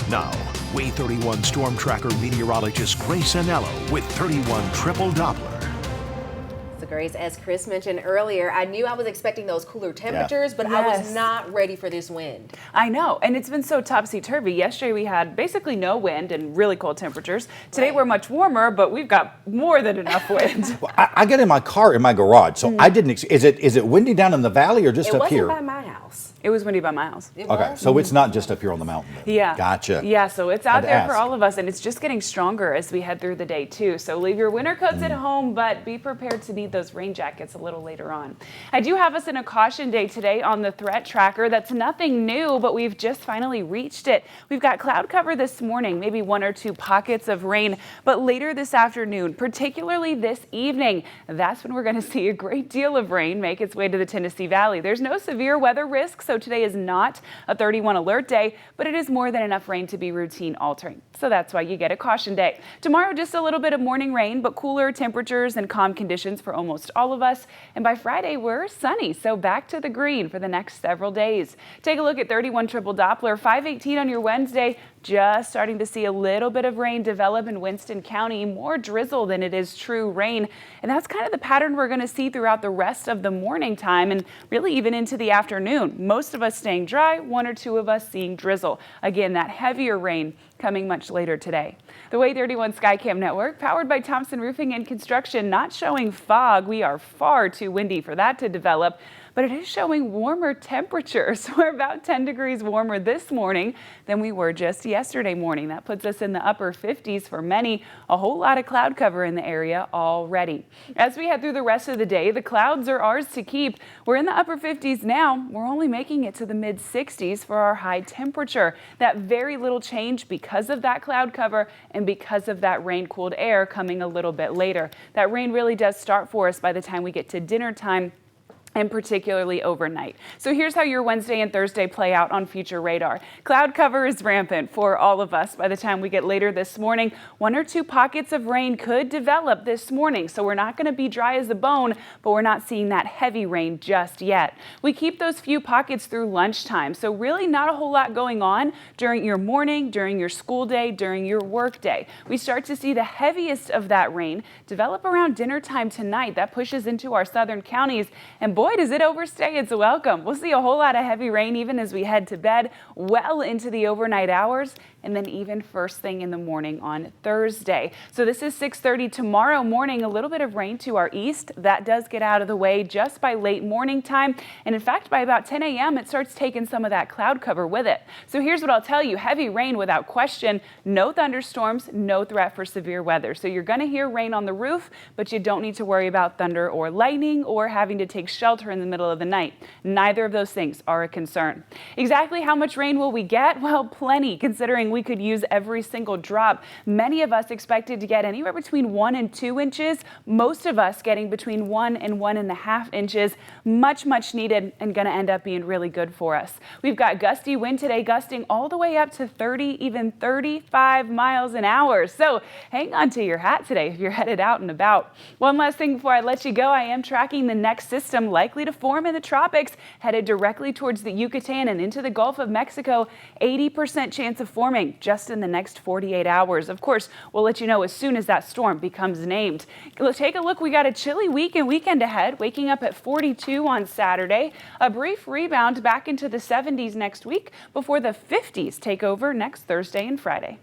Now, Way 31 Storm Tracker meteorologist Grace Anello with 31 Triple Doppler. So Grace, as Chris mentioned earlier, I knew I was expecting those cooler temperatures, but I was not ready for this wind. I know, and it's been so topsy-turvy. Yesterday we had basically no wind and really cold temperatures. Today we're much warmer, but we've got more than enough wind. Well, I get in my car in my garage, so I didn't. Is it windy down in the valley or just up here? It wasn't by my house. It was windy by my house. Okay, so it's not just up here on the mountain then. Yeah. Gotcha. Yeah, so it's out Had to there for ask. all of us, and it's just getting stronger as we head through the day too. So leave your winter coats at home, but be prepared to need those rain jackets a little later on. I do have us in a caution day today on the threat tracker. That's nothing new, but we've just finally reached it. We've got cloud cover this morning, maybe one or two pockets of rain, but later this afternoon, particularly this evening, that's when we're going to see a great deal of rain make its way to the Tennessee Valley. There's no severe weather risk, so today is not a 31 alert day, but it is more than enough rain to be routine altering. So that's why you get a caution day. Tomorrow, just a little bit of morning rain, but cooler temperatures and calm conditions for almost all of us. And by Friday, we're sunny, so back to the green for the next several days. Take a look at 31 Triple Doppler, 518 on your Wednesday. Just starting to see a little bit of rain develop in Winston County, more drizzle than it is true rain. And that's kind of the pattern we're going to see throughout the rest of the morning time and really even into the afternoon. Most of us staying dry, one or two of us seeing drizzle. Again, that heavier rain coming much later today. The Way 31 Skycam Network, powered by Thompson Roofing and Construction, not showing fog. We are far too windy for that to develop, but it is showing warmer temperatures. We're about 10 degrees warmer this morning than we were just yesterday morning. That puts us in the upper 50s for many. A whole lot of cloud cover in the area already. As we head through the rest of the day, the clouds are ours to keep. We're in the upper 50s now. We're only making it to the mid 60s for our high temperature. That very little change because of that cloud cover and because of that rain-cooled air coming a little bit later. That rain really does start for us by the time we get to dinner time, and particularly overnight. So here's how your Wednesday and Thursday play out on future radar. Cloud cover is rampant for all of us by the time we get later this morning. One or two pockets of rain could develop this morning, so we're not going to be dry as a bone, but we're not seeing that heavy rain just yet. We keep those few pockets through lunchtime, so really not a whole lot going on during your morning, during your school day, during your work day. We start to see the heaviest of that rain develop around dinner time tonight. That pushes into our southern counties, and boy, does it overstay its welcome. We'll see a whole lot of heavy rain even as we head to bed, well into the overnight hours, and then even first thing in the morning on Thursday. So this is 6:30 tomorrow morning, a little bit of rain to our east. That does get out of the way just by late morning time. And in fact, by about 10 a.m., it starts taking some of that cloud cover with it. So here's what I'll tell you. Heavy rain without question, no thunderstorms, no threat for severe weather. So you're going to hear rain on the roof, but you don't need to worry about thunder or lightning or having to take shelter in the middle of the night. Neither of those things are a concern. Exactly how much rain will we get? Well, plenty, considering we could use every single drop. Many of us expected to get anywhere between 1 and 2 inches. Most of us getting between 1 and 1.5 inches. Much needed and going to end up being really good for us. We've got gusty wind today, gusting all the way up to 30, even 35 miles an hour. So hang on to your hat today if you're headed out and about. One last thing before I let you go, I am tracking the next system likely to form in the tropics, headed directly towards the Yucatan and into the Gulf of Mexico. 80% chance of forming just in the next 48 hours. Of course, we'll let you know as soon as that storm becomes named. Let's take a look. We got a chilly week and weekend ahead, waking up at 42 on Saturday. A brief rebound back into the 70s next week before the 50s take over next Thursday and Friday.